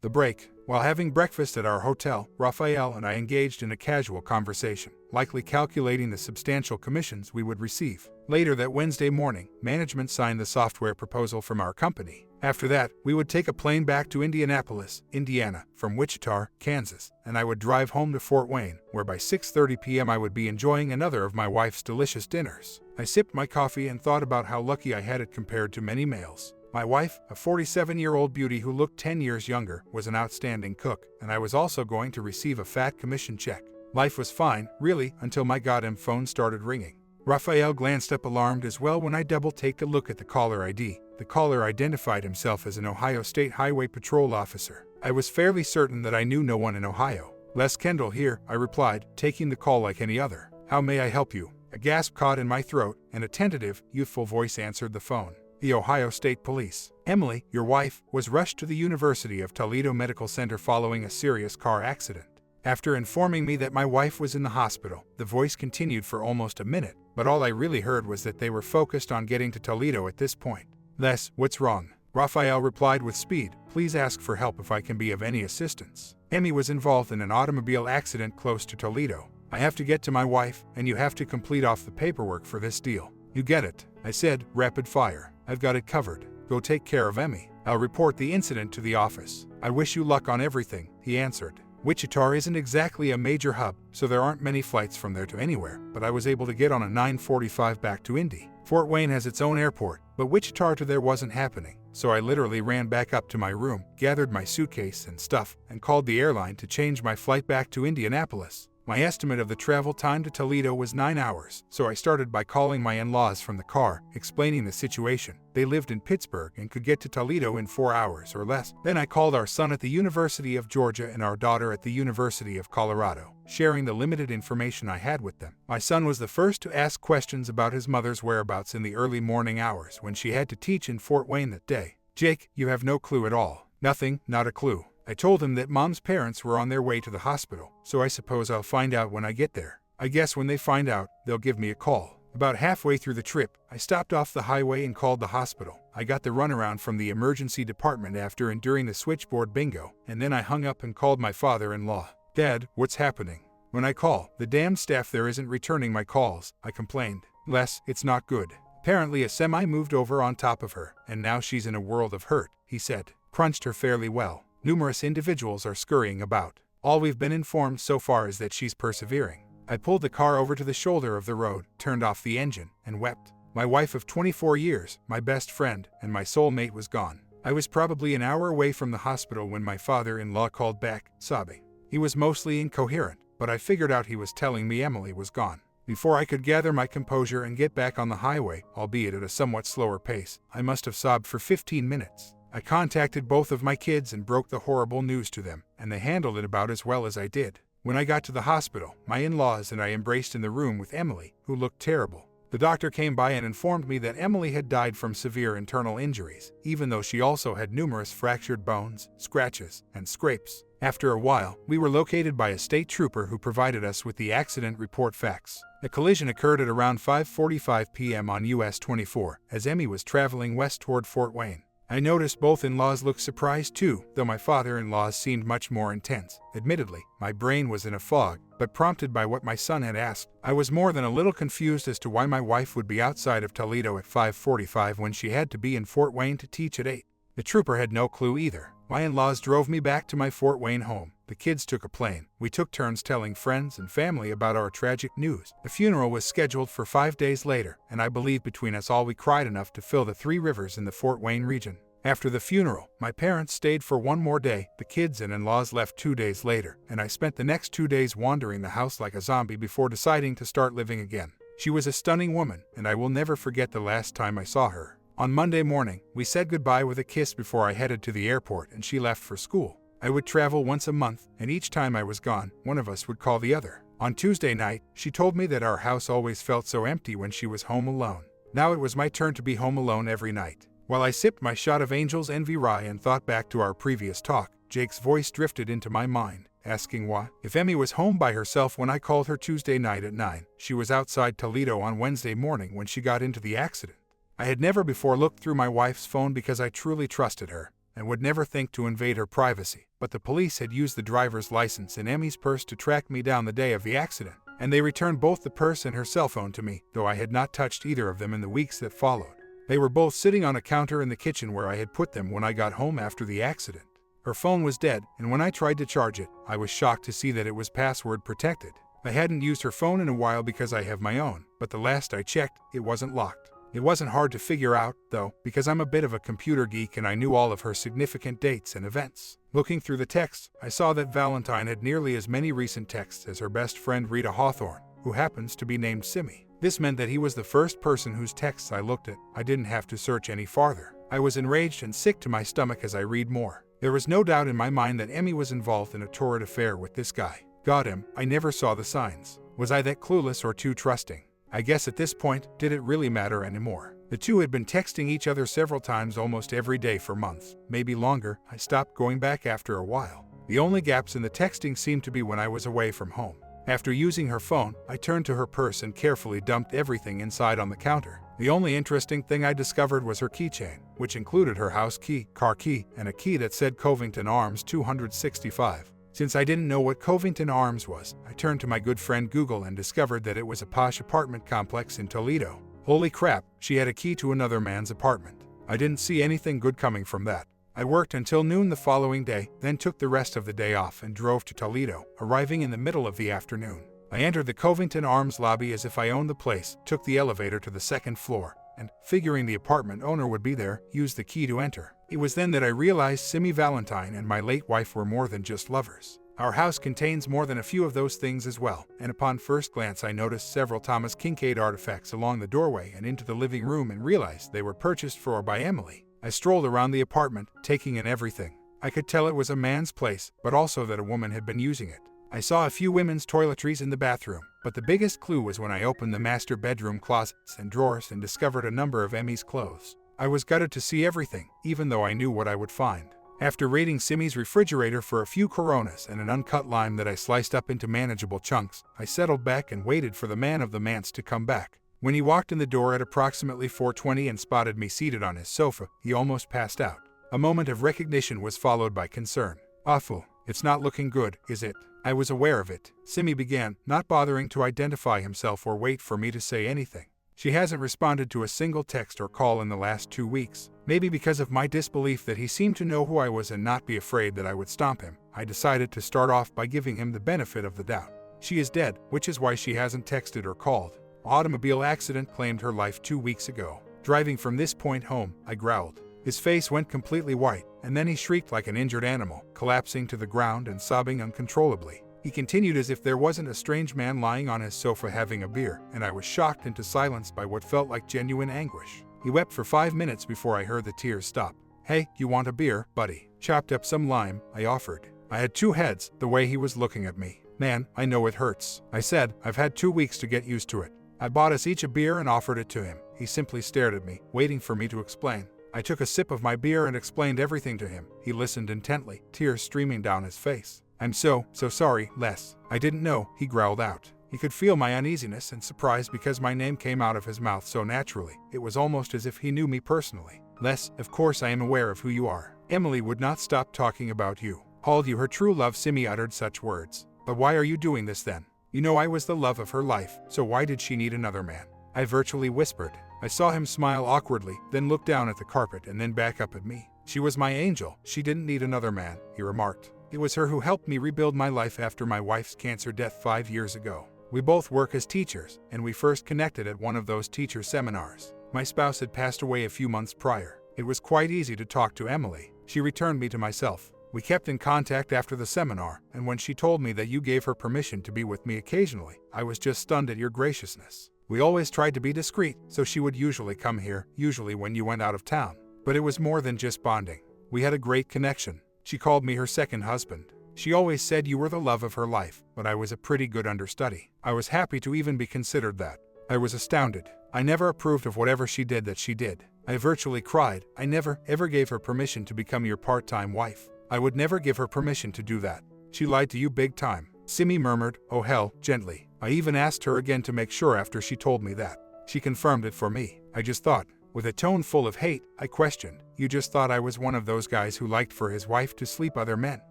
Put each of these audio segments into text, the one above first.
The break. While having breakfast at our hotel, Raphael and I engaged in a casual conversation, likely calculating the substantial commissions we would receive. Later that Wednesday morning, management signed the software proposal from our company. After that, we would take a plane back to Indianapolis, Indiana, from Wichita, Kansas, and I would drive home to Fort Wayne, where by 6:30 p.m. I would be enjoying another of my wife's delicious dinners. I sipped my coffee and thought about how lucky I had it compared to many males. My wife, a 47-year-old beauty who looked 10 years younger, was an outstanding cook, and I was also going to receive a fat commission check. Life was fine, really, until my goddamn phone started ringing. Raphael glanced up alarmed as well when I double-taked a look at the caller ID. The caller identified himself as an Ohio State Highway Patrol officer. I was fairly certain that I knew no one in Ohio. Les Kendall here, I replied, taking the call like any other. How may I help you? A gasp caught in my throat, and a tentative, youthful voice answered the phone. The Ohio State Police. Emily, your wife, was rushed to the University of Toledo Medical Center following a serious car accident. After informing me that my wife was in the hospital, the voice continued for almost a minute, but all I really heard was that they were focused on getting to Toledo at this point. Les, what's wrong? Raphael replied with speed, please ask for help if I can be of any assistance. Emmy was involved in an automobile accident close to Toledo. I have to get to my wife, and you have to complete off the paperwork for this deal. You get it? I said, rapid fire. I've got it covered. Go take care of Emmy. I'll report the incident to the office. I wish you luck on everything, he answered. Wichita isn't exactly a major hub, so there aren't many flights from there to anywhere, but I was able to get on a 9:45 back to Indy. Fort Wayne has its own airport, but Wichita to there wasn't happening, so I literally ran back up to my room, gathered my suitcase and stuff, and called the airline to change my flight back to Indianapolis. My estimate of the travel time to Toledo was 9 hours, so I started by calling my in-laws from the car, explaining the situation. They lived in Pittsburgh and could get to Toledo in 4 hours or less. Then I called our son at the University of Georgia and our daughter at the University of Colorado, sharing the limited information I had with them. My son was the first to ask questions about his mother's whereabouts in the early morning hours when she had to teach in Fort Wayne that day. Jake, you have no clue at all. Nothing, not a clue. I told him that Mom's parents were on their way to the hospital, so I suppose I'll find out when I get there. I guess when they find out, they'll give me a call. About halfway through the trip, I stopped off the highway and called the hospital. I got the runaround from the emergency department after and during the switchboard bingo, and then I hung up and called my father-in-law. Dad, what's happening? When I call, the damn staff there isn't returning my calls, I complained. Les, it's not good. Apparently a semi moved over on top of her, and now she's in a world of hurt, he said. Crunched her fairly well. Numerous individuals are scurrying about. All we've been informed so far is that she's persevering. I pulled the car over to the shoulder of the road, turned off the engine, and wept. My wife of 24 years, my best friend, and my soulmate was gone. I was probably an hour away from the hospital when my father-in-law called back, sobbing. He was mostly incoherent, but I figured out he was telling me Emily was gone. Before I could gather my composure and get back on the highway, albeit at a somewhat slower pace, I must have sobbed for 15 minutes. I contacted both of my kids and broke the horrible news to them, and they handled it about as well as I did. When I got to the hospital, my in-laws and I embraced in the room with Emily, who looked terrible. The doctor came by and informed me that Emily had died from severe internal injuries, even though she also had numerous fractured bones, scratches, and scrapes. After a while, we were located by a state trooper who provided us with the accident report facts. The collision occurred at around 5:45 p.m. on US 24, as Emmy was traveling west toward Fort Wayne. I noticed both in-laws looked surprised too, though my father-in-law's seemed much more intense. Admittedly, my brain was in a fog, but prompted by what my son had asked, I was more than a little confused as to why my wife would be outside of Toledo at 5:45 when she had to be in Fort Wayne to teach at 8. The trooper had no clue either. My in-laws drove me back to my Fort Wayne home. The kids took a plane. We took turns telling friends and family about our tragic news. The funeral was scheduled for 5 days later, and I believe between us all we cried enough to fill the 3 rivers in the Fort Wayne region. After the funeral, my parents stayed for one more day. The kids and in-laws left 2 days later, and I spent the next 2 days wandering the house like a zombie before deciding to start living again. She was a stunning woman, and I will never forget the last time I saw her. On Monday morning, we said goodbye with a kiss before I headed to the airport and she left for school. I would travel once a month, and each time I was gone, one of us would call the other. On Tuesday night, she told me that our house always felt so empty when she was home alone. Now it was my turn to be home alone every night. While I sipped my shot of Angel's Envy rye and thought back to our previous talk, Jake's voice drifted into my mind, asking why. If Emmy was home by herself when I called her Tuesday night at 9, she was outside Toledo on Wednesday morning when she got into the accident. I had never before looked through my wife's phone because I truly trusted her, and would never think to invade her privacy. but the police had used the driver's license and Emmy's purse to track me down the day of the accident, and they returned both the purse and her cell phone to me, though I had not touched either of them in the weeks that followed. They were both sitting on a counter in the kitchen where I had put them when I got home after the accident. Her phone was dead, and when I tried to charge it, I was shocked to see that it was password protected. I hadn't used her phone in a while because I have my own, but the last I checked, it wasn't locked. It wasn't hard to figure out, though, because I'm a bit of a computer geek and I knew all of her significant dates and events. Looking through the texts, I saw that Valentine had nearly as many recent texts as her best friend Rita Hawthorne, who happens to be named Simi. This meant that he was the first person whose texts I looked at. I didn't have to search any farther. I was enraged and sick to my stomach as I read more. There was no doubt in my mind that Emmy was involved in a torrid affair with this guy. Got him, I never saw the signs. Was I that clueless or too trusting? I guess at this point, did it really matter anymore? The two had been texting each other several times almost every day for months, maybe longer. I stopped going back after a while. The only gaps in the texting seemed to be when I was away from home. After using her phone, I turned to her purse and carefully dumped everything inside on the counter. The only interesting thing I discovered was her keychain, which included her house key, car key, and a key that said Covington Arms 265. Since I didn't know what Covington Arms was, I turned to my good friend Google and discovered that it was a posh apartment complex in Toledo. Holy crap, she had a key to another man's apartment. I didn't see anything good coming from that. I worked until noon the following day, then took the rest of the day off and drove to Toledo, arriving in the middle of the afternoon. I entered the Covington Arms lobby as if I owned the place, took the elevator to the second floor, and, figuring the apartment owner would be there, used the key to enter. It was then that I realized Simi Valentine and my late wife were more than just lovers. Our house contains more than a few of those things as well, and upon first glance I noticed several Thomas Kincaid artifacts along the doorway and into the living room and realized they were purchased for or by Emily. I strolled around the apartment, taking in everything. I could tell it was a man's place, but also that a woman had been using it. I saw a few women's toiletries in the bathroom, but the biggest clue was when I opened the master bedroom closets and drawers and discovered a number of Emmy's clothes. I was gutted to see everything, even though I knew what I would find. After raiding Simi's refrigerator for a few Coronas and an uncut lime that I sliced up into manageable chunks, I settled back and waited for the man of the manse to come back. When he walked in the door at approximately 4:20 and spotted me seated on his sofa, he almost passed out. A moment of recognition was followed by concern. Awful. It's not looking good, is it? I was aware of it. Simi began, not bothering to identify himself or wait for me to say anything. She hasn't responded to a single text or call in the last 2 weeks. Maybe because of my disbelief that he seemed to know who I was and not be afraid that I would stomp him, I decided to start off by giving him the benefit of the doubt. She is dead, which is why she hasn't texted or called. Automobile accident claimed her life 2 weeks ago. Driving from this point home, I growled. His face went completely white, and then he shrieked like an injured animal, collapsing to the ground and sobbing uncontrollably. He continued as if there wasn't a strange man lying on his sofa having a beer, and I was shocked into silence by what felt like genuine anguish. He wept for 5 minutes before I heard the tears stop. Hey, you want a beer, buddy? Chopped up some lime, I offered. I had 2 heads, the way he was looking at me. Man, I know it hurts. I said, I've had 2 weeks to get used to it. I bought us each a beer and offered it to him. He simply stared at me, waiting for me to explain. I took a sip of my beer and explained everything to him. He listened intently, tears streaming down his face. I'm so sorry, Les. I didn't know, he growled out. He could feel my uneasiness and surprise because my name came out of his mouth so naturally. It was almost as if he knew me personally. Les, of course I am aware of who you are. Emily would not stop talking about you. Called you her true love. Simi uttered such words. But why are you doing this then? You know I was the love of her life, so why did she need another man? I virtually whispered. I saw him smile awkwardly, then look down at the carpet and then back up at me. She was my angel. She didn't need another man, he remarked. It was her who helped me rebuild my life after my wife's cancer death 5 years ago. We both work as teachers, and we first connected at one of those teacher seminars. My spouse had passed away a few months prior. It was quite easy to talk to Emily. She returned me to myself. We kept in contact after the seminar, and when she told me that you gave her permission to be with me occasionally, I was just stunned at your graciousness. We always tried to be discreet, so she would usually come here, usually when you went out of town. But it was more than just bonding. We had a great connection. She called me her second husband. She always said you were the love of her life, but I was a pretty good understudy. I was happy to even be considered that. I was astounded. I never approved of whatever she did that she did. I virtually cried. I never, ever gave her permission to become your part-time wife. I would never give her permission to do that. She lied to you big time. Simi murmured, oh hell, gently. I even asked her again to make sure after she told me that. She confirmed it for me. I just thought. With a tone full of hate, I questioned. You just thought I was one of those guys who liked for his wife to sleep other men.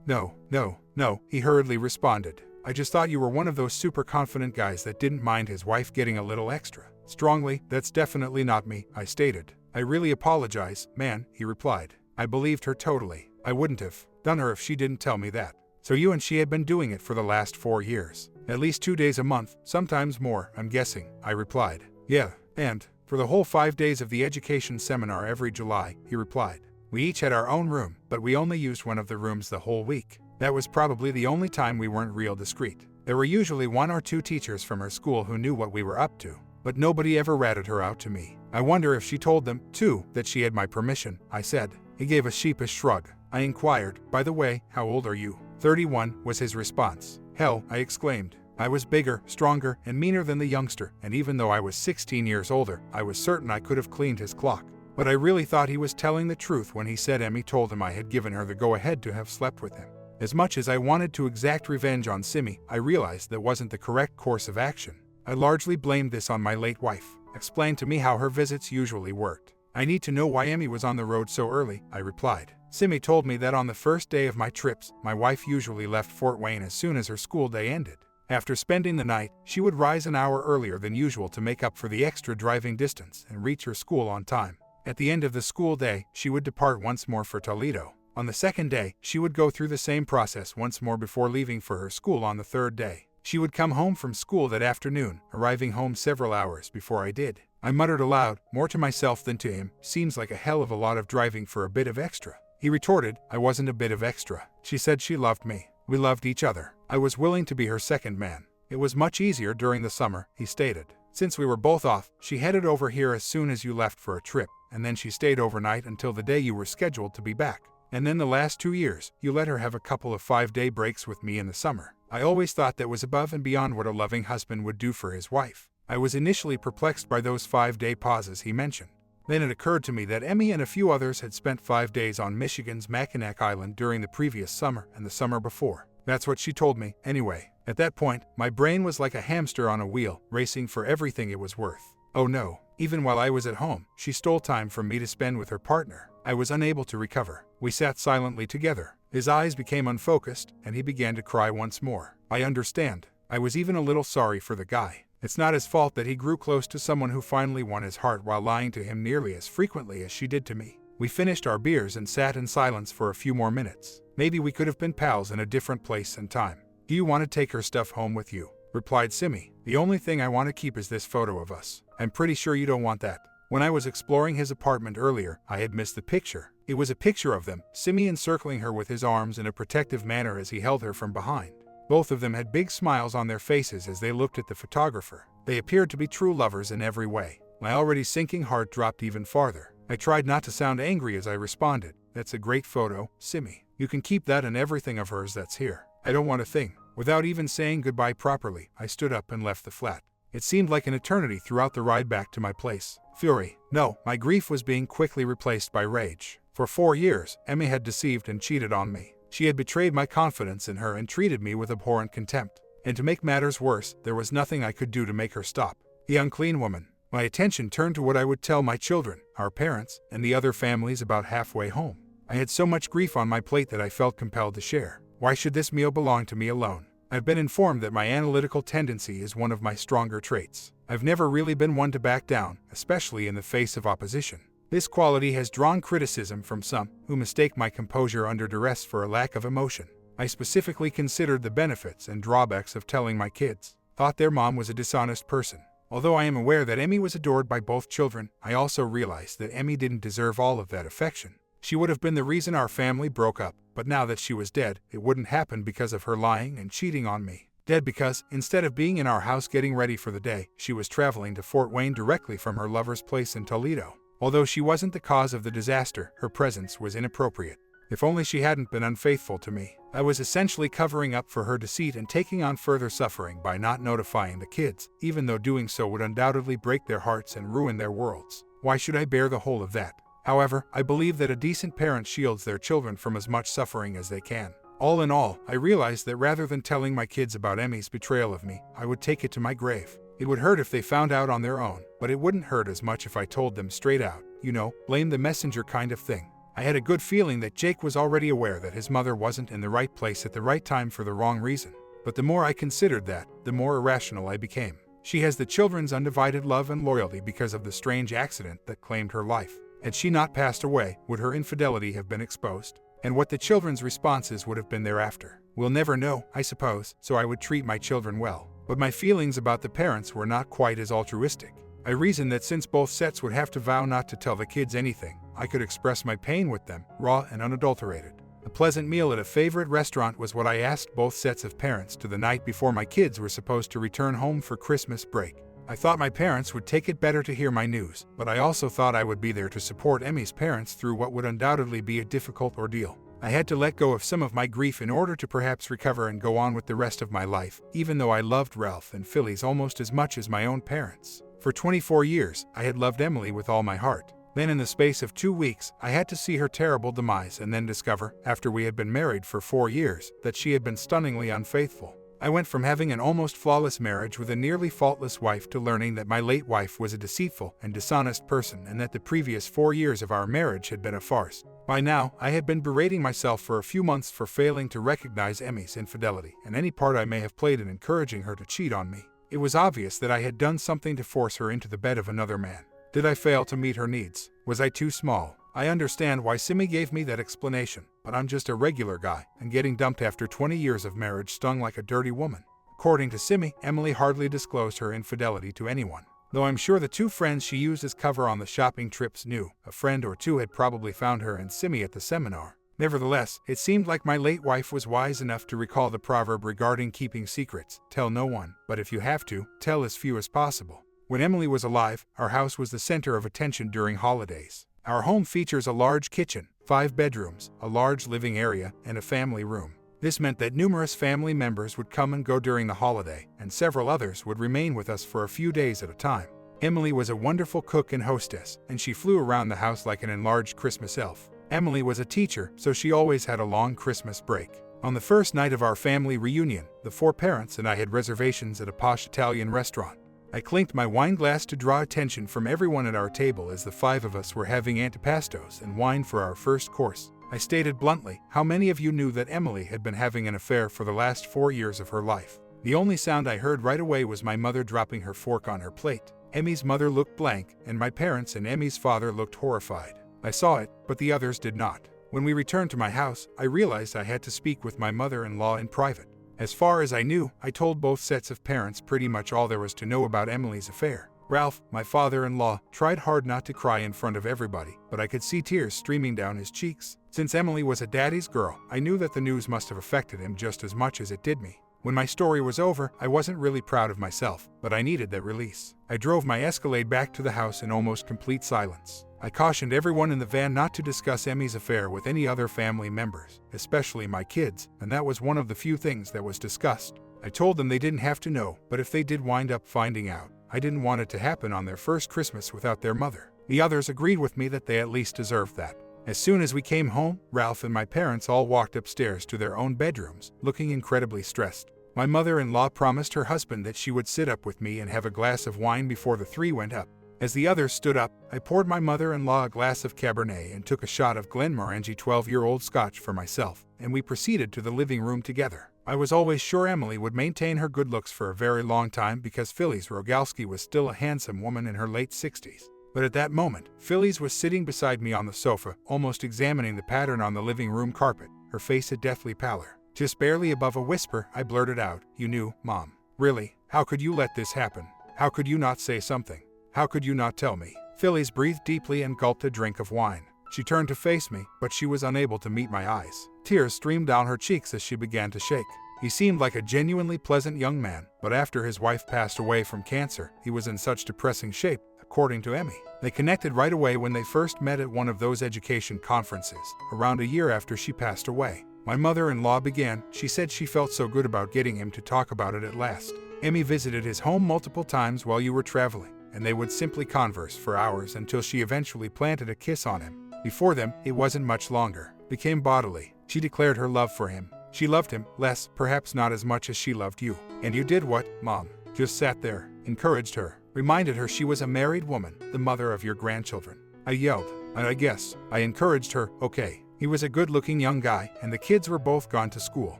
No, he hurriedly responded. I just thought you were one of those super confident guys that didn't mind his wife getting a little extra. Strongly, that's definitely not me, I stated. I really apologize, man, he replied. I believed her totally. I wouldn't have done her if she didn't tell me that. So you and she had been doing it for the last 4 years. At least 2 days a month, sometimes more, I'm guessing, I replied. Yeah, and for the whole 5 days of the education seminar every July, he replied. We each had our own room, but we only used one of the rooms the whole week. That was probably the only time we weren't real discreet. There were usually 1 or 2 teachers from her school who knew what we were up to, but nobody ever ratted her out to me. I wonder if she told them, too, that she had my permission, I said. He gave a sheepish shrug. I inquired, by the way, how old are you? 31, was his response. Hell, I exclaimed. I was bigger, stronger, and meaner than the youngster, and even though I was 16 years older, I was certain I could have cleaned his clock. But I really thought he was telling the truth when he said Emmy told him I had given her the go-ahead to have slept with him. As much as I wanted to exact revenge on Simi, I realized that wasn't the correct course of action. I largely blamed this on my late wife. Explained to me how her visits usually worked. I need to know why Emmy was on the road so early, I replied. Simi told me that on the first day of my trips, my wife usually left Fort Wayne as soon as her school day ended. After spending the night, she would rise an hour earlier than usual to make up for the extra driving distance and reach her school on time. At the end of the school day, she would depart once more for Toledo. On the second day, she would go through the same process once more before leaving for her school on the third day. She would come home from school that afternoon, arriving home several hours before I did. I muttered aloud, more to myself than to him, seems like a hell of a lot of driving for a bit of extra. He retorted, I wasn't a bit of extra. She said she loved me. We loved each other. I was willing to be her second man. It was much easier during the summer, he stated. Since we were both off, she headed over here as soon as you left for a trip, and then she stayed overnight until the day you were scheduled to be back. And then the last 2 years, you let her have a couple of 5-day breaks with me in the summer. I always thought that was above and beyond what a loving husband would do for his wife. I was initially perplexed by those 5-day pauses he mentioned. Then it occurred to me that Emmy and a few others had spent 5 days on Michigan's Mackinac Island during the previous summer and the summer before. That's what she told me, anyway. At that point, my brain was like a hamster on a wheel, racing for everything it was worth. Oh no, even while I was at home, she stole time from me to spend with her partner. I was unable to recover. We sat silently together. His eyes became unfocused, and he began to cry once more. I understand. I was even a little sorry for the guy. It's not his fault that he grew close to someone who finally won his heart while lying to him nearly as frequently as she did to me. We finished our beers and sat in silence for a few more minutes. Maybe we could have been pals in a different place and time. Do you want to take her stuff home with you? Replied Simi. The only thing I want to keep is this photo of us. I'm pretty sure you don't want that. When I was exploring his apartment earlier, I had missed the picture. It was a picture of them, Simi encircling her with his arms in a protective manner as he held her from behind. Both of them had big smiles on their faces as they looked at the photographer. They appeared to be true lovers in every way. My already sinking heart dropped even farther. I tried not to sound angry as I responded. That's a great photo, Simi. You can keep that and everything of hers that's here. I don't want a thing. Without even saying goodbye properly, I stood up and left the flat. It seemed like an eternity throughout the ride back to my place. Fury. No, my grief was being quickly replaced by rage. For 4 years, Emmy had deceived and cheated on me. She had betrayed my confidence in her and treated me with abhorrent contempt. And to make matters worse, there was nothing I could do to make her stop. The unclean woman. My attention turned to what I would tell my children, our parents, and the other families about halfway home. I had so much grief on my plate that I felt compelled to share. Why should this meal belong to me alone? I've been informed that my analytical tendency is one of my stronger traits. I've never really been one to back down, especially in the face of opposition. This quality has drawn criticism from some, who mistake my composure under duress for a lack of emotion. I specifically considered the benefits and drawbacks of telling my kids. Thought their mom was a dishonest person. Although I am aware that Emmy was adored by both children, I also realized that Emmy didn't deserve all of that affection. She would have been the reason our family broke up, but now that she was dead, it wouldn't happen because of her lying and cheating on me. Dead because, instead of being in our house getting ready for the day, she was traveling to Fort Wayne directly from her lover's place in Toledo. Although she wasn't the cause of the disaster, her presence was inappropriate. If only she hadn't been unfaithful to me. I was essentially covering up for her deceit and taking on further suffering by not notifying the kids, even though doing so would undoubtedly break their hearts and ruin their worlds. Why should I bear the whole of that? However, I believe that a decent parent shields their children from as much suffering as they can. All in all, I realized that rather than telling my kids about Emmy's betrayal of me, I would take it to my grave. It would hurt if they found out on their own, but it wouldn't hurt as much if I told them straight out. You know, blame the messenger kind of thing. I had a good feeling that Jake was already aware that his mother wasn't in the right place at the right time for the wrong reason. But the more I considered that, the more irrational I became. She has the children's undivided love and loyalty because of the strange accident that claimed her life. Had she not passed away, would her infidelity have been exposed? And what the children's responses would have been thereafter? We'll never know, I suppose, so I would treat my children well. But my feelings about the parents were not quite as altruistic. I reasoned that since both sets would have to vow not to tell the kids anything, I could express my pain with them, raw and unadulterated. A pleasant meal at a favorite restaurant was what I asked both sets of parents to the night before my kids were supposed to return home for Christmas break. I thought my parents would take it better to hear my news, but I also thought I would be there to support Emmy's parents through what would undoubtedly be a difficult ordeal. I had to let go of some of my grief in order to perhaps recover and go on with the rest of my life, even though I loved Ralph and Phyllis almost as much as my own parents. For 24 years, I had loved Emily with all my heart. Then in the space of 2 weeks, I had to see her terrible demise and then discover, after we had been married for 4 years, that she had been stunningly unfaithful. I went from having an almost flawless marriage with a nearly faultless wife to learning that my late wife was a deceitful and dishonest person and that the previous 4 years of our marriage had been a farce. By now, I had been berating myself for a few months for failing to recognize Emmy's infidelity and any part I may have played in encouraging her to cheat on me. It was obvious that I had done something to force her into the bed of another man. Did I fail to meet her needs? Was I too small? I understand why Simi gave me that explanation, but I'm just a regular guy, and getting dumped after 20 years of marriage stung like a dirty woman. According to Simi, Emily hardly disclosed her infidelity to anyone. Though I'm sure the 2 friends she used as cover on the shopping trips knew, a friend or 2 had probably found her and Simi at the seminar. Nevertheless, it seemed like my late wife was wise enough to recall the proverb regarding keeping secrets: tell no one, but if you have to, tell as few as possible. When Emily was alive, our house was the center of attention during holidays. Our home features a large kitchen, 5 bedrooms, a large living area, and a family room. This meant that numerous family members would come and go during the holiday, and several others would remain with us for a few days at a time. Emily was a wonderful cook and hostess, and she flew around the house like an enlarged Christmas elf. Emily was a teacher, so she always had a long Christmas break. On the first night of our family reunion, the 4 parents and I had reservations at a posh Italian restaurant. I clinked my wine glass to draw attention from everyone at our table as the 5 of us were having antipastos and wine for our first course. I stated bluntly, how many of you knew that Emily had been having an affair for the last 4 years of her life? The only sound I heard right away was my mother dropping her fork on her plate. Emmy's mother looked blank, and my parents and Emmy's father looked horrified. I saw it, but the others did not. When we returned to my house, I realized I had to speak with my mother-in-law in private. As far as I knew, I told both sets of parents pretty much all there was to know about Emily's affair. Ralph, my father-in-law, tried hard not to cry in front of everybody, but I could see tears streaming down his cheeks. Since Emily was a daddy's girl, I knew that the news must have affected him just as much as it did me. When my story was over, I wasn't really proud of myself, but I needed that release. I drove my Escalade back to the house in almost complete silence. I cautioned everyone in the van not to discuss Emmy's affair with any other family members, especially my kids, and that was one of the few things that was discussed. I told them they didn't have to know, but if they did wind up finding out, I didn't want it to happen on their first Christmas without their mother. The others agreed with me that they at least deserved that. As soon as we came home, Ralph and my parents all walked upstairs to their own bedrooms, looking incredibly stressed. My mother-in-law promised her husband that she would sit up with me and have a glass of wine before the 3 went up. As the others stood up, I poured my mother-in-law a glass of Cabernet and took a shot of Glenmorangie 12-year-old Scotch for myself, and we proceeded to the living room together. I was always sure Emily would maintain her good looks for a very long time because Phyllis Rogalski was still a handsome woman in her late 60s. But at that moment, Phyllis was sitting beside me on the sofa, almost examining the pattern on the living room carpet, her face a deathly pallor. Just barely above a whisper, I blurted out, "You knew, Mom. Really? How could you let this happen? How could you not say something? How could you not tell me?" Phyllis breathed deeply and gulped a drink of wine. She turned to face me, but she was unable to meet my eyes. Tears streamed down her cheeks as she began to shake. He seemed like a genuinely pleasant young man, but after his wife passed away from cancer, he was in such depressing shape, according to Emmy. They connected right away when they first met at one of those education conferences, around a year after she passed away. My mother-in-law began, she said she felt so good about getting him to talk about it at last. Emmy visited his home multiple times while you were traveling, and they would simply converse for hours until she eventually planted a kiss on him. Before them, it wasn't much longer. Became bodily. She declared her love for him. She loved him, less, perhaps not as much as she loved you. And you did what, Mom? Just sat there, encouraged her, reminded her she was a married woman, the mother of your grandchildren. I yelled, And I guess I encouraged her. Okay. He was a good-looking young guy, and the kids were both gone to school,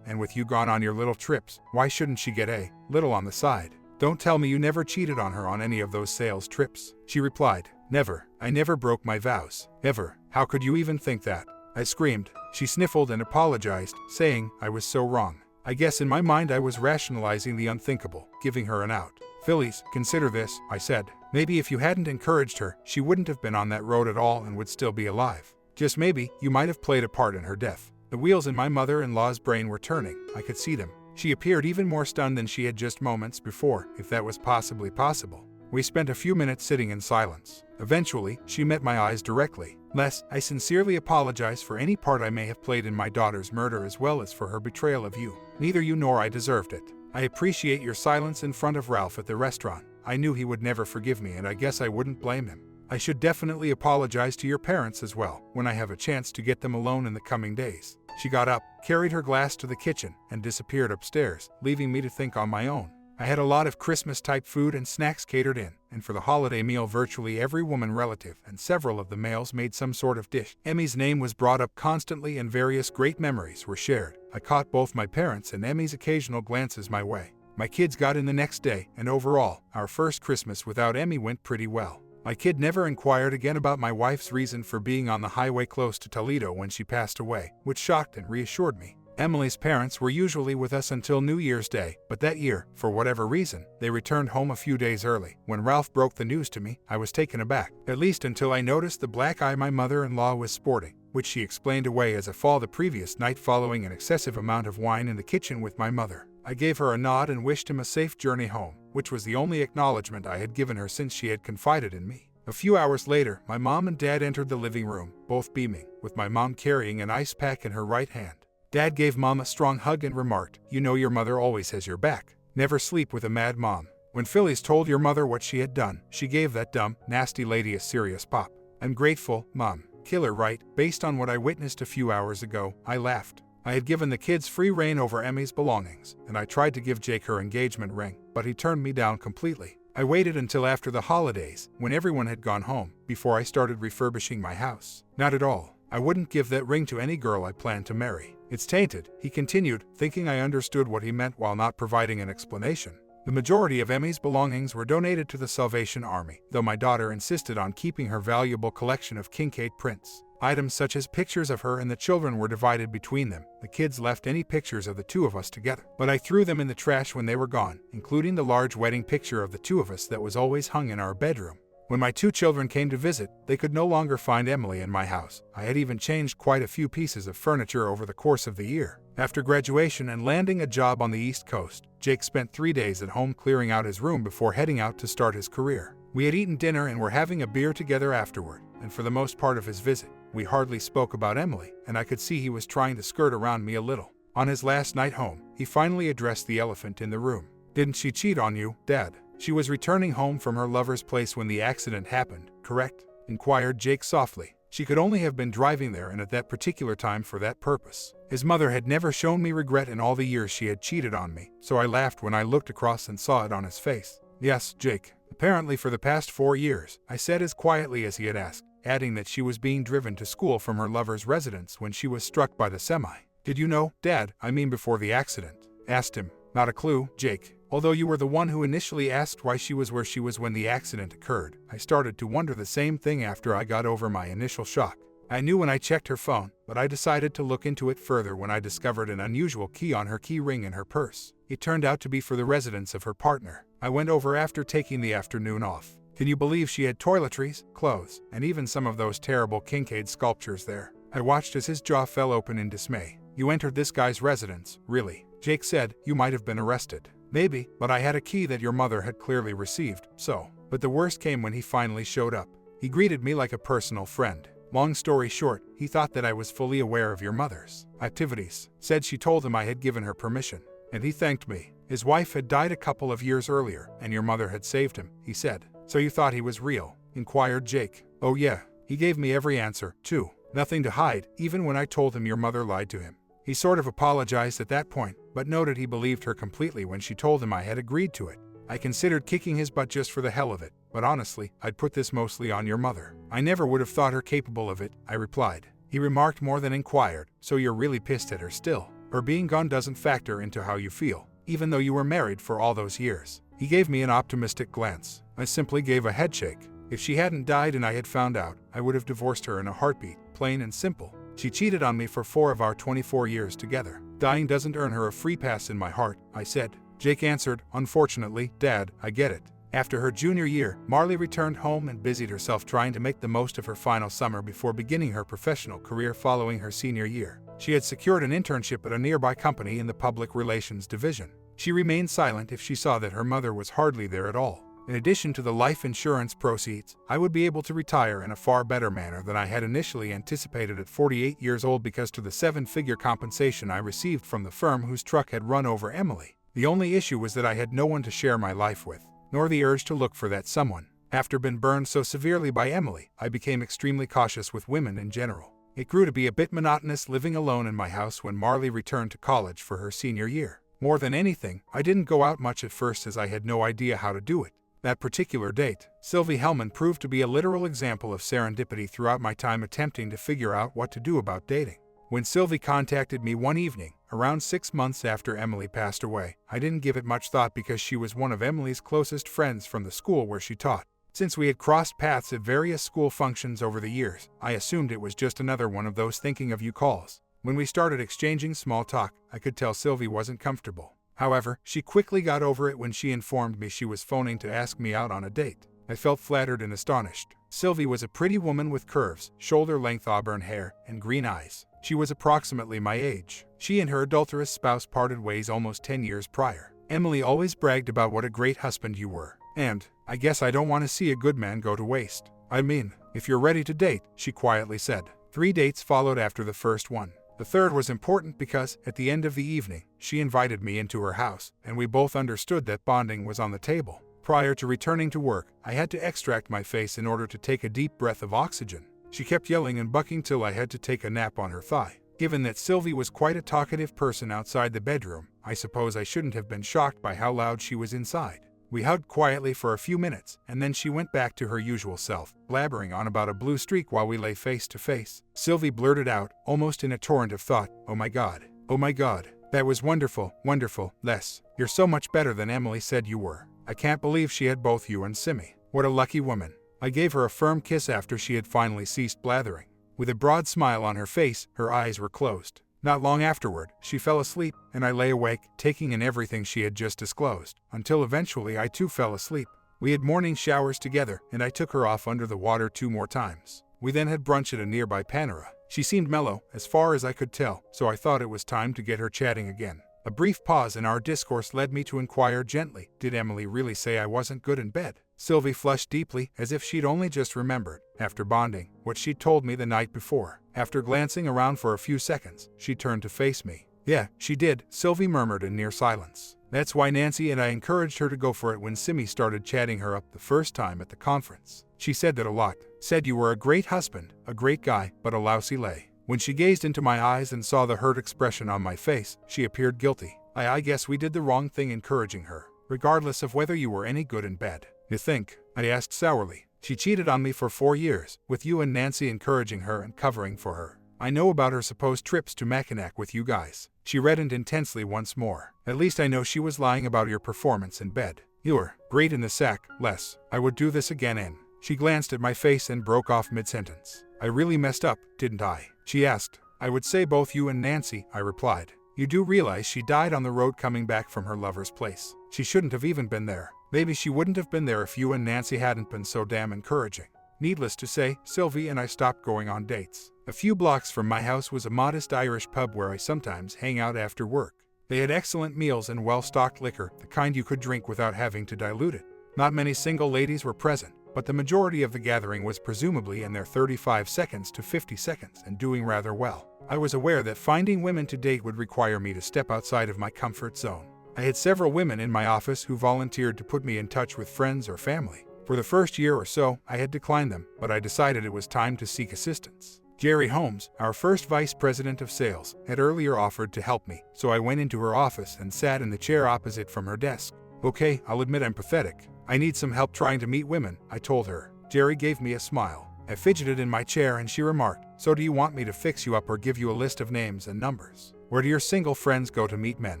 and with you gone on your little trips, why shouldn't she get a little on the side? Don't tell me you never cheated on her on any of those sales trips. She replied, never. I never broke my vows. Ever. How could you even think that? I screamed. She sniffled and apologized, saying I was so wrong. I guess in my mind I was rationalizing the unthinkable, giving her an out. Phyllis, consider this, I said. Maybe if you hadn't encouraged her, she wouldn't have been on that road at all and would still be alive. Just maybe, you might have played a part in her death. The wheels in my mother-in-law's brain were turning. I could see them. She appeared even more stunned than she had just moments before, if that was possibly possible. We spent a few minutes sitting in silence. Eventually, she met my eyes directly. Les, I sincerely apologize for any part I may have played in my daughter's murder as well as for her betrayal of you. Neither you nor I deserved it. I appreciate your silence in front of Ralph at the restaurant. I knew he would never forgive me, and I guess I wouldn't blame him. I should definitely apologize to your parents as well, when I have a chance to get them alone in the coming days. She got up, carried her glass to the kitchen, and disappeared upstairs, leaving me to think on my own. I had a lot of Christmas-type food and snacks catered in, and for the holiday meal virtually every woman relative and several of the males made some sort of dish. Emmy's name was brought up constantly and various great memories were shared. I caught both my parents and Emmy's occasional glances my way. My kids got in the next day, and overall, our first Christmas without Emmy went pretty well. My kid never inquired again about my wife's reason for being on the highway close to Toledo when she passed away, which shocked and reassured me. Emily's parents were usually with us until New Year's Day, but that year, for whatever reason, they returned home a few days early. When Ralph broke the news to me, I was taken aback, at least until I noticed the black eye my mother-in-law was sporting, which she explained away as a fall the previous night following an excessive amount of wine in the kitchen with my mother. I gave her a nod and wished him a safe journey home, which was the only acknowledgement I had given her since she had confided in me. A few hours later, my mom and dad entered the living room, both beaming, with my mom carrying an ice pack in her right hand. Dad gave Mom a strong hug and remarked, "You know your mother always has your back. Never sleep with a mad mom." When Phyllis told your mother what she had done, she gave that dumb, nasty lady a serious pop. "I'm grateful, Mom. Killer, right?" Based on what I witnessed a few hours ago, I laughed. I had given the kids free rein over Emmy's belongings, and I tried to give Jake her engagement ring, but he turned me down completely. I waited until after the holidays, when everyone had gone home, before I started refurbishing my house. Not at all. I wouldn't give that ring to any girl I planned to marry. It's tainted, he continued, thinking I understood what he meant while not providing an explanation. The majority of Emmy's belongings were donated to the Salvation Army, though my daughter insisted on keeping her valuable collection of Kincaid prints. Items such as pictures of her and the children were divided between them. The kids left any pictures of the two of us together, but I threw them in the trash when they were gone, including the large wedding picture of the two of us that was always hung in our bedroom. When my two children came to visit, they could no longer find Emily in my house. I had even changed quite a few pieces of furniture over the course of the year. After graduation and landing a job on the East Coast, Jake spent 3 days at home clearing out his room before heading out to start his career. We had eaten dinner and were having a beer together afterward, and for the most part of his visit, we hardly spoke about Emily, and I could see he was trying to skirt around me a little. On his last night home, he finally addressed the elephant in the room. "Didn't she cheat on you, Dad?" "She was returning home from her lover's place when the accident happened, correct?" inquired Jake softly. "She could only have been driving there and at that particular time for that purpose." His mother had never shown me regret in all the years she had cheated on me, so I laughed when I looked across and saw it on his face. "Yes, Jake. Apparently for the past 4 years," I said as quietly as he had asked, adding that she was being driven to school from her lover's residence when she was struck by the semi. "Did you know, Dad, I mean before the accident?" Asked him. "Not a clue, Jake. Although you were the one who initially asked why she was where she was when the accident occurred, I started to wonder the same thing after I got over my initial shock. I knew when I checked her phone, but I decided to look into it further when I discovered an unusual key on her key ring in her purse. It turned out to be for the residence of her partner. I went over after taking the afternoon off. Can you believe she had toiletries, clothes, and even some of those terrible Kincaid sculptures there?" I watched as his jaw fell open in dismay. "You entered this guy's residence, really?" Jake said. "You might have been arrested." "Maybe, but I had a key that your mother had clearly received, so." But the worst came when he finally showed up. He greeted me like a personal friend. Long story short, he thought that I was fully aware of your mother's activities. Said she told him I had given her permission. And he thanked me. His wife had died a couple of years earlier, and your mother had saved him, he said. "So you thought he was real?" inquired Jake. "Oh yeah. He gave me every answer, too. Nothing to hide, even when I told him your mother lied to him." He sort of apologized at that point, but noted he believed her completely when she told him I had agreed to it. I considered kicking his butt just for the hell of it. but honestly, I'd put this mostly on your mother. I never would have thought her capable of it, I replied. He remarked more than inquired, so you're really pissed at her still. Her being gone doesn't factor into how you feel, even though you were married for all those years. He gave me an optimistic glance. I simply gave a headshake. If she hadn't died and I had found out, I would have divorced her in a heartbeat, plain and simple. She cheated on me for 4 of our 24 years together. Dying doesn't earn her a free pass in my heart, I said. Jake answered, unfortunately, Dad, I get it. After her junior year, Marley returned home and busied herself trying to make the most of her final summer before beginning her professional career following her senior year. She had secured an internship at a nearby company in the public relations division. She remained silent if she saw that her mother was hardly there at all. In addition to the life insurance proceeds, I would be able to retire in a far better manner than I had initially anticipated at 48 years old because of the 7-figure compensation I received from the firm whose truck had run over Emily. The only issue was that I had no one to share my life with, nor the urge to look for that someone. After being burned so severely by Emily, I became extremely cautious with women in general. It grew to be a bit monotonous living alone in my house when Marley returned to college for her senior year. More than anything, I didn't go out much at first as I had no idea how to do it. That particular date, Sylvie Hellman proved to be a literal example of serendipity throughout my time attempting to figure out what to do about dating. When Sylvie contacted me one evening, around 6 months after Emily passed away, I didn't give it much thought because she was one of Emily's closest friends from the school where she taught. Since we had crossed paths at various school functions over the years, I assumed it was just another one of those thinking of you calls. When we started exchanging small talk, I could tell Sylvie wasn't comfortable. However, she quickly got over it when she informed me she was phoning to ask me out on a date. I felt flattered and astonished. Sylvie was a pretty woman with curves, shoulder-length auburn hair, and green eyes. She was approximately my age. She and her adulterous spouse parted ways almost 10 years prior. Emily always bragged about what a great husband you were. And, I guess I don't want to see a good man go to waste. I mean, if you're ready to date, she quietly said. 3 dates followed after the first one. The third was important because, at the end of the evening, she invited me into her house, and we both understood that bonding was on the table. Prior to returning to work, I had to extract my face in order to take a deep breath of oxygen. She kept yelling and bucking till I had to take a nap on her thigh. Given that Sylvie was quite a talkative person outside the bedroom, I suppose I shouldn't have been shocked by how loud she was inside. We hugged quietly for a few minutes, and then she went back to her usual self, blabbering on about a blue streak while we lay face to face. Sylvie blurted out, almost in a torrent of thought, "Oh my God. Oh my God. That was wonderful, wonderful, Les. You're so much better than Emily said you were. I can't believe she had both you and Simmy. What a lucky woman." I gave her a firm kiss after she had finally ceased blathering. With a broad smile on her face, her eyes were closed. Not long afterward, she fell asleep, and I lay awake, taking in everything she had just disclosed, until eventually I too fell asleep. We had morning showers together, and I took her off under the water 2 more times. We then had brunch at a nearby Panera. She seemed mellow, as far as I could tell, so I thought it was time to get her chatting again. A brief pause in our discourse led me to inquire gently, did Emily really say I wasn't good in bed? Sylvie flushed deeply, as if she'd only just remembered, after bonding, what she'd told me the night before. After glancing around for a few seconds, she turned to face me. "Yeah, she did," Sylvie murmured in near silence. "That's why Nancy and I encouraged her to go for it when Simmy started chatting her up the first time at the conference. She said that a lot. Said you were a great husband, a great guy, but a lousy lay." When she gazed into my eyes and saw the hurt expression on my face, she appeared guilty. I guess we did the wrong thing encouraging her, regardless of whether you were any good in bed. "You think?" I asked sourly. "She cheated on me for 4 years, with you and Nancy encouraging her and covering for her. I know about her supposed trips to Mackinac with you guys." She reddened intensely once more. "At least I know she was lying about your performance in bed. You were great in the sack, Les. I would do this again and..." She glanced at my face and broke off mid-sentence. "I really messed up, didn't I?" she asked. "I would say both you and Nancy," I replied. "You do realize she died on the road coming back from her lover's place. She shouldn't have even been there. Maybe she wouldn't have been there if you and Nancy hadn't been so damn encouraging." Needless to say, Sylvie and I stopped going on dates. A few blocks from my house was a modest Irish pub where I sometimes hang out after work. They had excellent meals and well-stocked liquor, the kind you could drink without having to dilute it. Not many single ladies were present, but the majority of the gathering was presumably in their 35 seconds to 50 seconds and doing rather well. I was aware that finding women to date would require me to step outside of my comfort zone. I had several women in my office who volunteered to put me in touch with friends or family. For the first year or so, I had declined them, but I decided it was time to seek assistance. Jerry Holmes, our first vice president of sales, had earlier offered to help me, so I went into her office and sat in the chair opposite from her desk. "Okay, I'll admit I'm pathetic. I need some help trying to meet women, I told her. Jerry gave me a smile. I fidgeted in my chair and she remarked, so do you want me to fix you up or give you a list of names and numbers? Where do your single friends go to meet men?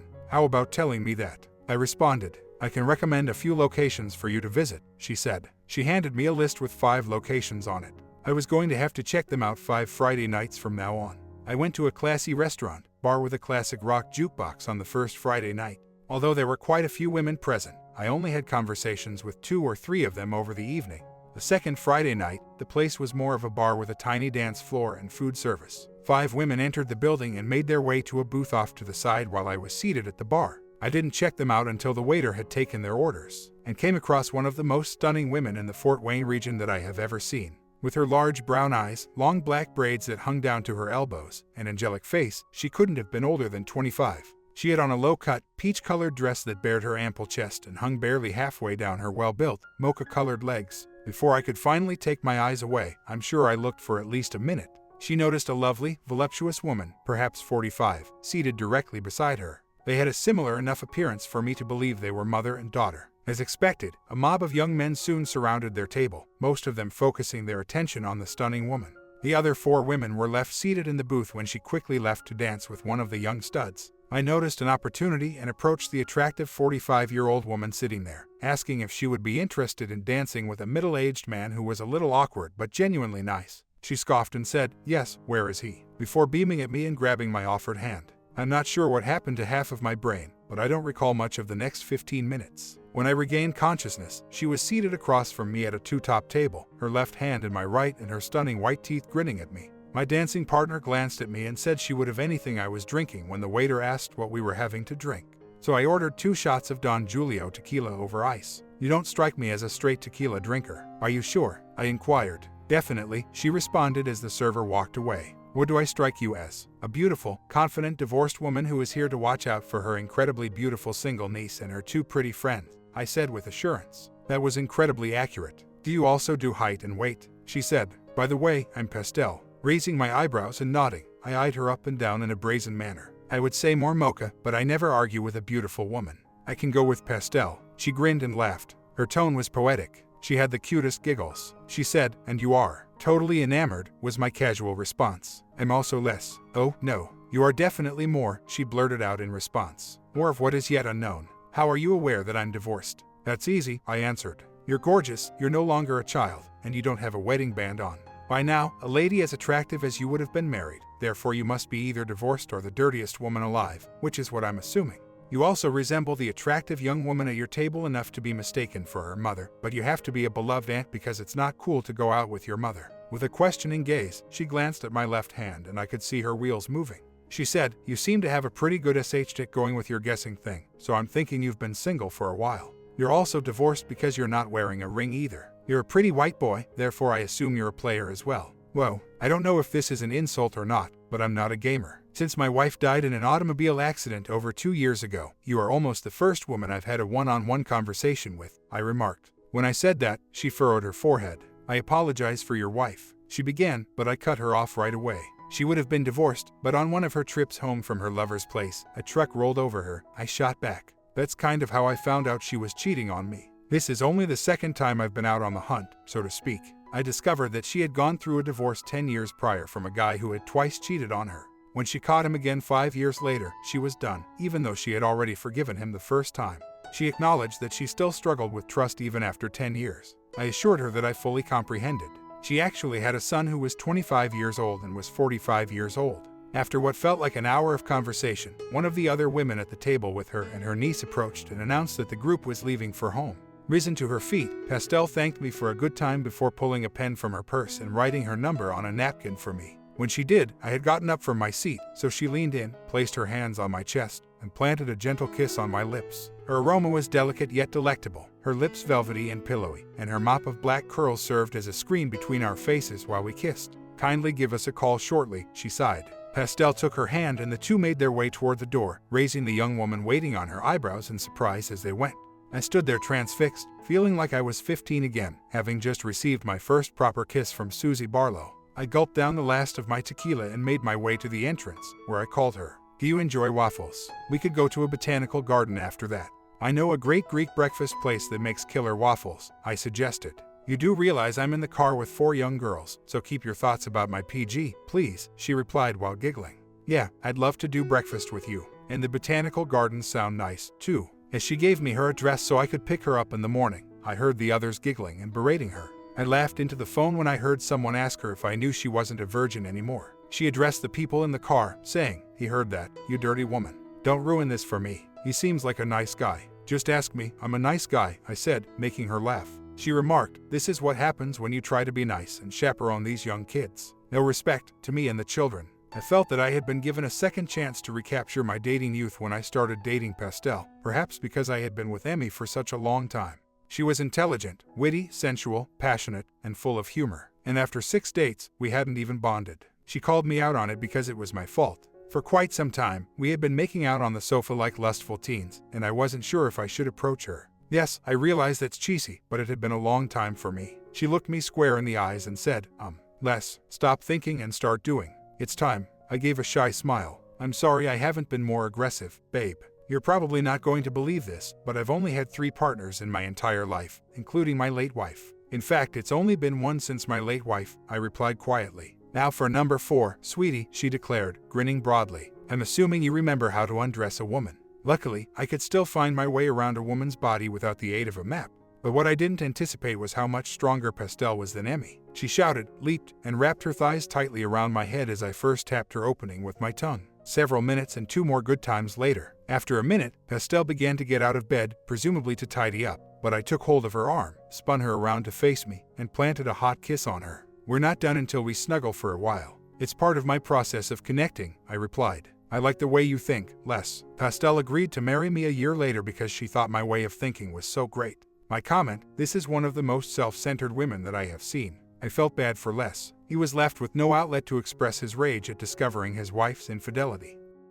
How about telling me that? I responded. I can recommend a few locations for you to visit, she said. She handed me a list with 5 locations on it. I was going to have to check them out 5 Friday nights from now on. I went to a classy restaurant, bar with a classic rock jukebox on the first Friday night. Although there were quite a few women present, I only had conversations with 2 or 3 of them over the evening. The second Friday night, the place was more of a bar with a tiny dance floor and food service. 5 women entered the building and made their way to a booth off to the side while I was seated at the bar. I didn't check them out until the waiter had taken their orders, and came across one of the most stunning women in the Fort Wayne region that I have ever seen. With her large brown eyes, long black braids that hung down to her elbows, and angelic face, she couldn't have been older than 25. She had on a low-cut, peach-colored dress that bared her ample chest and hung barely halfway down her well-built, mocha-colored legs. Before I could finally take my eyes away, I'm sure I looked for at least a minute. She noticed a lovely, voluptuous woman, perhaps 45, seated directly beside her. They had a similar enough appearance for me to believe they were mother and daughter. As expected, a mob of young men soon surrounded their table, most of them focusing their attention on the stunning woman. The other 4 women were left seated in the booth when she quickly left to dance with one of the young studs. I noticed an opportunity and approached the attractive 45-year-old woman sitting there, asking if she would be interested in dancing with a middle-aged man who was a little awkward but genuinely nice. She scoffed and said, "Yes, where is he?" before beaming at me and grabbing my offered hand. I'm not sure what happened to half of my brain, but I don't recall much of the next 15 minutes. When I regained consciousness, she was seated across from me at a 2-top table, her left hand in my right and her stunning white teeth grinning at me. My dancing partner glanced at me and said she would have anything I was drinking when the waiter asked what we were having to drink. So I ordered 2 shots of Don Julio tequila over ice. You don't strike me as a straight tequila drinker. Are you sure? I inquired. Definitely, she responded as the server walked away. What do I strike you as? A beautiful, confident divorced woman who is here to watch out for her incredibly beautiful single niece and her 2 pretty friends, I said with assurance. That was incredibly accurate. Do you also do height and weight? She said. By the way, I'm pastel. Raising my eyebrows and nodding, I eyed her up and down in a brazen manner. I would say more mocha, but I never argue with a beautiful woman. I can go with pastel. She grinned and laughed. Her tone was poetic. She had the cutest giggles. She said, "And you are?" Totally enamored, was my casual response. I'm also less. Oh, no. You are definitely more, she blurted out in response. More of what is yet unknown. How are you aware that I'm divorced? That's easy, I answered. You're gorgeous, you're no longer a child, and you don't have a wedding band on. By now, a lady as attractive as you would have been married, therefore you must be either divorced or the dirtiest woman alive, which is what I'm assuming. You also resemble the attractive young woman at your table enough to be mistaken for her mother, but you have to be a beloved aunt because it's not cool to go out with your mother. With a questioning gaze, she glanced at my left hand and I could see her wheels moving. She said, "You seem to have a pretty good SH tick going with your guessing thing, so I'm thinking you've been single for a while. You're also divorced because you're not wearing a ring either. You're a pretty white boy, therefore I assume you're a player as well. Whoa, I don't know if this is an insult or not, but I'm not a gamer. Since my wife died in an automobile accident over 2 years ago, you are almost the first woman I've had a one-on-one conversation with," I remarked. When I said that, she furrowed her forehead. "I apologize for your wife," she began, but I cut her off right away. She would have been divorced, but on one of her trips home from her lover's place, a truck rolled over her. I shot back. That's kind of how I found out she was cheating on me. This is only the second time I've been out on the hunt, so to speak. I discovered that she had gone through a divorce 10 years prior from a guy who had twice cheated on her. When she caught him again 5 years later, she was done, even though she had already forgiven him the first time. She acknowledged that she still struggled with trust even after 10 years. I assured her that I fully comprehended. She actually had a son who was 25 years old and was 45 years old. After what felt like an hour of conversation, one of the other women at the table with her and her niece approached and announced that the group was leaving for home. Risen to her feet, Pastel thanked me for a good time before pulling a pen from her purse and writing her number on a napkin for me. When she did, I had gotten up from my seat, so she leaned in, placed her hands on my chest, and planted a gentle kiss on my lips. Her aroma was delicate yet delectable, her lips velvety and pillowy, and her mop of black curls served as a screen between our faces while we kissed. "Kindly give us a call shortly," she sighed. Pastel took her hand and the two made their way toward the door, raising the young woman waiting on her eyebrows in surprise as they went. I stood there transfixed, feeling like I was 15 again, having just received my first proper kiss from Susie Barlow. I gulped down the last of my tequila and made my way to the entrance, where I called her. "Do you enjoy waffles? We could go to a botanical garden after that." I know a great Greek breakfast place that makes killer waffles, I suggested. You do realize I'm in the car with 4 young girls, so keep your thoughts about my PG, please, she replied while giggling. Yeah, I'd love to do breakfast with you. And the botanical gardens sound nice, too. As she gave me her address so I could pick her up in the morning, I heard the others giggling and berating her. I laughed into the phone when I heard someone ask her if I knew she wasn't a virgin anymore. She addressed the people in the car, saying, "He heard that, you dirty woman. Don't ruin this for me. He seems like a nice guy." "Just ask me, I'm a nice guy," I said, making her laugh. She remarked, "This is what happens when you try to be nice and chaperone these young kids. No respect to me and the children." I felt that I had been given a second chance to recapture my dating youth when I started dating Pastel, perhaps because I had been with Emmy for such a long time. She was intelligent, witty, sensual, passionate, and full of humor. And after 6 dates, we hadn't even bonded. She called me out on it because it was my fault. For quite some time, we had been making out on the sofa like lustful teens, and I wasn't sure if I should approach her. Yes, I realized that's cheesy, but it had been a long time for me. She looked me square in the eyes and said, Les, stop thinking and start doing. It's time." I gave a shy smile. "I'm sorry I haven't been more aggressive, babe. You're probably not going to believe this, but I've only had 3 partners in my entire life, including my late wife. In fact, it's only been one since my late wife," I replied quietly. "Now for number 4, sweetie," she declared, grinning broadly. "I'm assuming you remember how to undress a woman." Luckily, I could still find my way around a woman's body without the aid of a map. But what I didn't anticipate was how much stronger Pastel was than Emmy. She shouted, leaped, and wrapped her thighs tightly around my head as I first tapped her opening with my tongue. Several minutes and 2 more good times later. After a minute, Pastel began to get out of bed, presumably to tidy up, but I took hold of her arm, spun her around to face me, and planted a hot kiss on her. "We're not done until we snuggle for a while. It's part of my process of connecting," I replied. "I like the way you think, Les." Pastel agreed to marry me a year later because she thought my way of thinking was so great. My comment, "This is one of the most self-centered women that I have seen." I felt bad for Les. He was left with no outlet to express his rage at discovering his wife's infidelity.